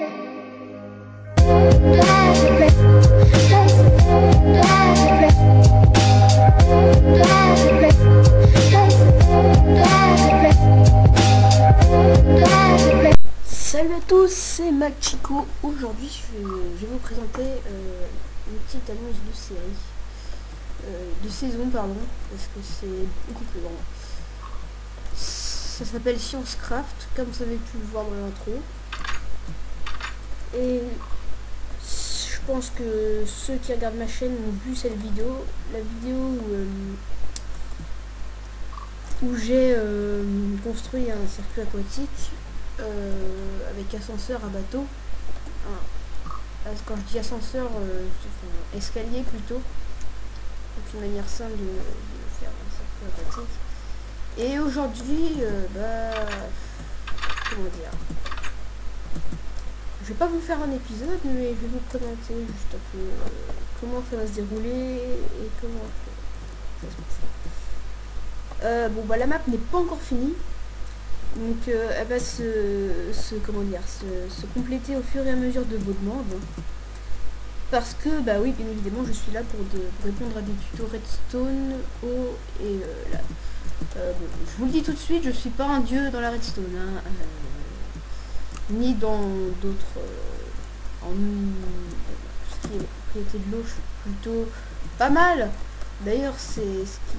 Salut à tous, c'est MacChico. Aujourd'hui je vais vous présenter une petite annonce de série, de saison pardon, parce que c'est beaucoup plus grand. Ça s'appelle ScienceCraft, comme vous avez pu le voir dans l'intro. Et je pense que ceux qui regardent ma chaîne ont vu cette vidéo, la vidéo où j'ai construit un circuit aquatique avec ascenseur à bateau. Quand je dis ascenseur, enfin, escalier plutôt. Donc une manière simple de faire un circuit aquatique. Et aujourd'hui, comment dire, je vais pas vous faire un épisode, mais je vais vous présenter juste un peu comment ça va se dérouler et comment ça se passe. La map n'est pas encore finie. Donc elle va se compléter au fur et à mesure de vos demandes. Parce que, oui, bien évidemment, je suis là pour répondre à des tutos redstone, eau et là. Je vous le dis tout de suite, je suis pas un dieu dans la redstone, hein, ni dans d'autres... en tout ce qui est propriété de l'eau, je suis plutôt pas mal. D'ailleurs, c'est ce qui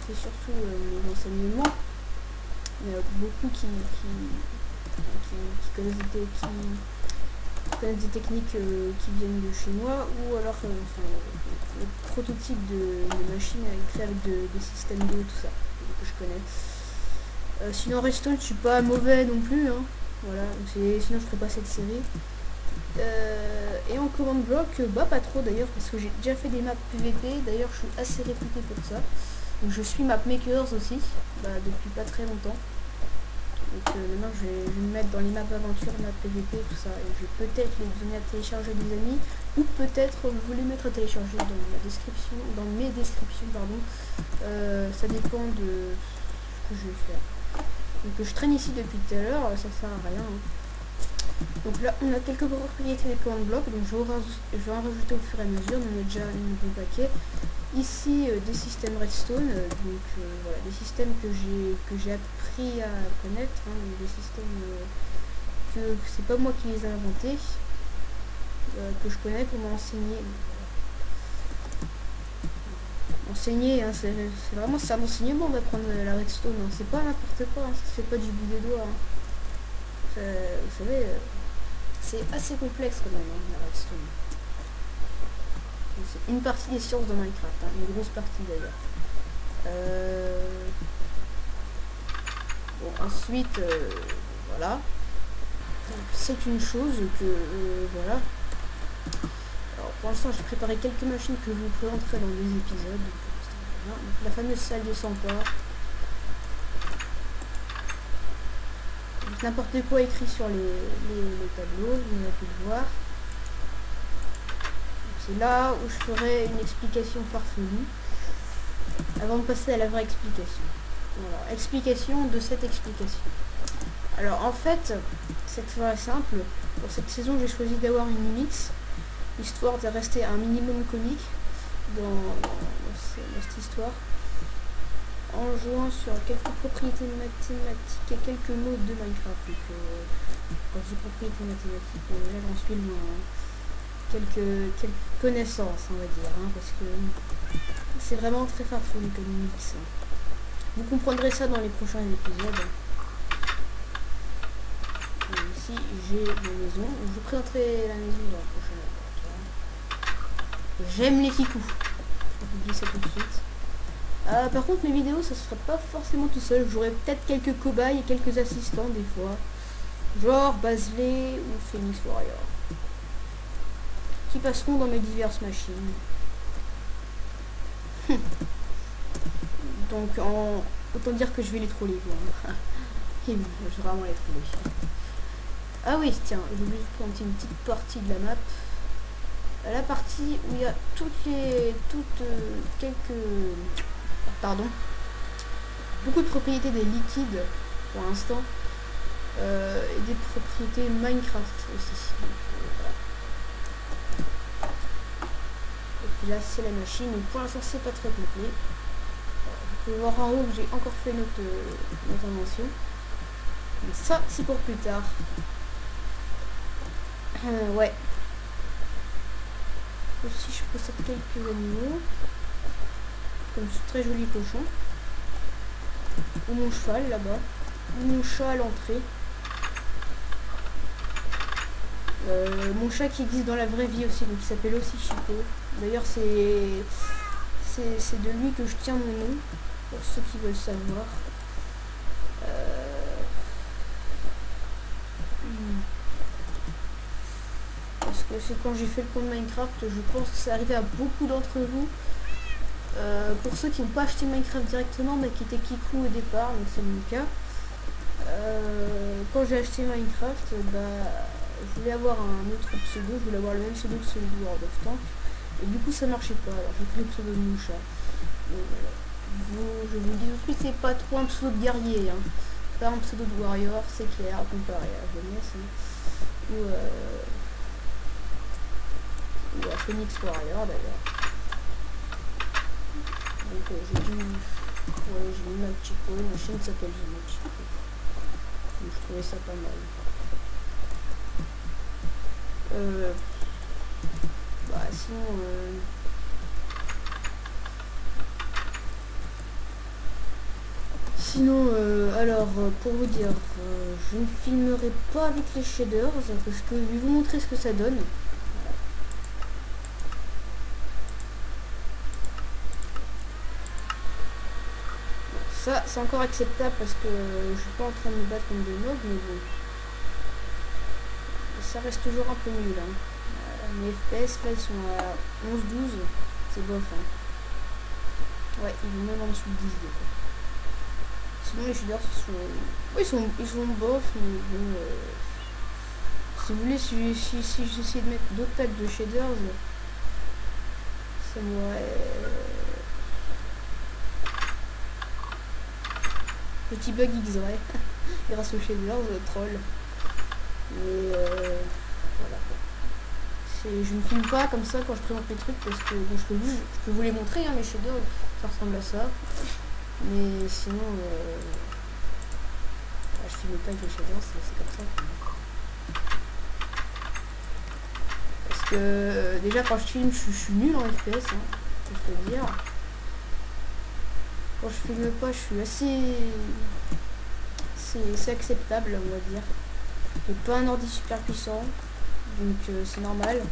fait surtout mes enseignements. Il y a beaucoup qui connaissent des techniques qui viennent de chez moi, ou alors le prototype de machines créées avec des systèmes d'eau, tout ça, que je connais. Sinon Redstone, je suis pas mauvais non plus, hein. Voilà, sinon je ferais pas cette série. Et en command block, pas trop d'ailleurs, parce que j'ai déjà fait des maps PVP, d'ailleurs je suis assez réputé pour ça. Donc je suis mapmakers aussi, depuis pas très longtemps. Donc maintenant je vais me mettre dans les maps aventure, maps PVP, tout ça. Et je vais peut-être les donner à télécharger à des amis, ou peut-être vous les mettre à télécharger dans la description, dans mes descriptions, pardon. Ça dépend de ce que je vais faire. Donc je traîne ici depuis tout à l'heure, ça sert à rien, hein. Donc là on a quelques propriétés des command blocs, donc je vais en rajouter au fur et à mesure, on a déjà un bon paquet. Ici des systèmes redstone, voilà, des systèmes que j'ai appris à connaître, hein, des systèmes que c'est pas moi qui les ai inventés, que je connais pour m'enseigner. Enseigner, hein, c'est vraiment un enseignement d'apprendre la redstone, hein, c'est pas n'importe quoi, hein, ça se fait pas du bout des doigts, hein. Vous savez, c'est assez complexe quand même, hein, la redstone. C'est une partie des sciences de Minecraft, hein, une grosse partie d'ailleurs. Ensuite, voilà. C'est une chose que, voilà. Alors pour l'instant j'ai préparé quelques machines que je vous présenterai dans les épisodes. Donc, la fameuse salle de 100 ports. N'importe quoi écrit sur les tableaux, vous avez pu le voir. C'est là où je ferai une explication farfelue avant de passer à la vraie explication. Voilà, explication de cette explication. Alors en fait, cette fois est simple. Pour cette saison, j'ai choisi d'avoir une mix, histoire de rester un minimum comique dans cette histoire, en jouant sur quelques propriétés mathématiques et quelques mots de Minecraft. Donc, quand je dis propriétés mathématiques, là j'en suis loin. Quelques connaissances, on va dire, hein, parce que c'est vraiment très farfelu comme mix. Vous comprendrez ça dans les prochains épisodes. Et ici j'ai ma maison, je vous présenterai la maison dans la prochaine épisode. J'aime les kikous, je vous dis ça tout de suite. Par contre mes vidéos ça sera pas forcément tout seul, j'aurai peut-être quelques cobayes et quelques assistants des fois, genre Bazley ou Phoenix Warrior, qui passeront dans mes diverses machines. Donc autant dire que je vais les troller, quoi. Je vais vraiment les troller. Ah oui, tiens, j'ai oublié de prendre une petite partie de la map. La partie où il y a beaucoup de propriétés des liquides pour l'instant. et des propriétés Minecraft aussi. Donc, voilà. Et puis là c'est la machine, donc pour l'instant c'est pas très complet. Vous pouvez voir en haut que j'ai encore fait notre invention. Mais ça c'est pour plus tard. Ouais. Aussi je possède quelques animaux. Comme ce très joli cochon. Ou mon cheval là-bas. Ou mon chat à l'entrée. Mon chat qui existe dans la vraie vie aussi, donc il s'appelle aussi Chico. D'ailleurs c'est de lui que je tiens mon nom, pour ceux qui veulent savoir. Parce que c'est quand j'ai fait le compte Minecraft, je pense que c'est arrivé à beaucoup d'entre vous. Pour ceux qui n'ont pas acheté Minecraft directement, mais qui étaient Kikou au départ, donc c'est mon cas. Quand j'ai acheté Minecraft, je voulais avoir un autre pseudo, je voulais avoir le même pseudo que celui de World of Tanks. Et du coup ça marchait pas, alors j'ai pris le pseudo de Moucha. Je vous dis tout de suite, c'est pas trop un pseudo de guerrier, hein. Pas un pseudo de warrior, c'est clair, comparé à la jeunesse, hein. Ou à Phoenix Warrior d'ailleurs. Donc j'ai mis Machiko, ma chaîne s'appelle Machiko. Donc je trouvais ça pas mal. Sinon, alors, pour vous dire, je ne filmerai pas avec les shaders, parce que je vais vous montrer ce que ça donne. Ça, c'est encore acceptable parce que je suis pas en train de me battre comme des mobs, mais bon. Ça reste toujours un peu nul, hein. Mes FPS là ils sont à 11-12, c'est bof, hein. Ouais, ils vont même en dessous de 10 des fois. Sinon les shaders ils sont bof, mais bon, si vous voulez, si j'essaie de mettre d'autres packs de shaders, ça m'aurait... Petit bug X, ouais. Grâce aux shaders, troll. Mais voilà. Je ne filme pas comme ça quand je présente les trucs parce que bon, je peux vous les montrer, hein, mes shaders, ça ressemble à ça. Mais sinon, je filme pas avec les shaders, c'est comme ça. Parce que déjà quand je filme, je suis nul en FPS, hein, je peux le dire. Quand je filme pas, je suis assez... C'est acceptable, on va dire. J'ai pas un ordi super puissant, donc c'est normal.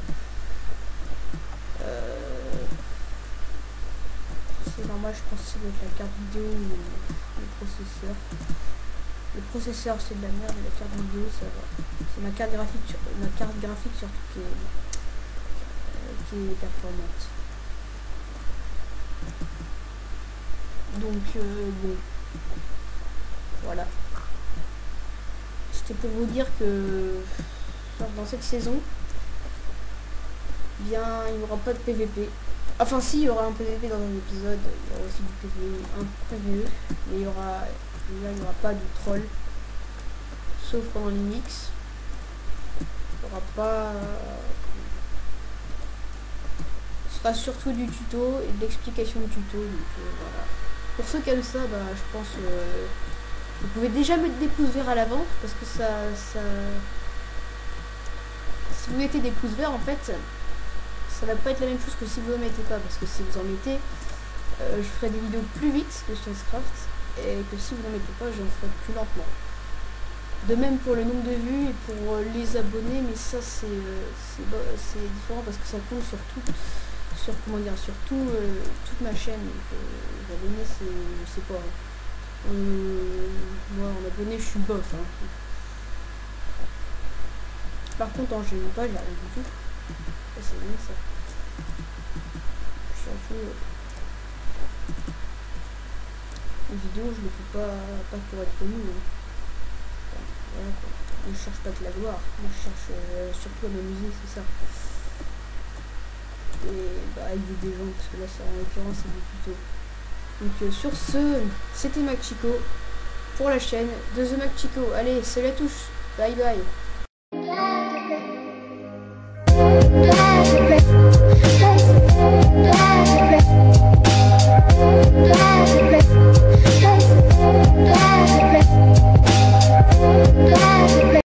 C'est normal, je pense que c'est avec la carte vidéo ou le processeur. Le processeur c'est de la merde, et la carte vidéo ça va. C'est ma carte graphique surtout qui est performante. Donc bon, voilà. C'était pour vous dire que dans cette saison, bien il n'y aura pas de PVP. Enfin si, il y aura un PVP dans un épisode, il y aura aussi du PVE, un PVE, mais il n'y aura pas de troll. Sauf pendant les mix. Il n'y aura pas... Ce sera surtout du tuto et de l'explication de tuto. Donc voilà. Pour ceux qui aiment ça, je pense vous pouvez déjà mettre des pouces verts à l'avant parce que ça si vous mettez des pouces verts en fait ça va pas être la même chose que si vous en mettez pas, parce que si vous en mettez je ferai des vidéos plus vite de Chainscraft et que si vous en mettez pas j'en ferai plus lentement. De même pour le nombre de vues et pour les abonnés, mais ça c'est différent parce que ça compte sur tout, toute ma chaîne. Les abonnés c'est, je sais pas, moi en abonnés je suis bof, hein. Par contre en j'aime pas, j'ai rien du tout. Ça c'est bien ça. Surtout les vidéos je le fais pas pour être connu, hein. Voilà, quoi. Je cherche pas de la gloire, moi je cherche surtout à m'amuser, c'est ça. Et aider des gens, parce que là en l'occurrence c'est des tutos. Donc sur ce, c'était Machiko. pour la chaîne de The Mac Chico. Allez, salut à tous, bye bye.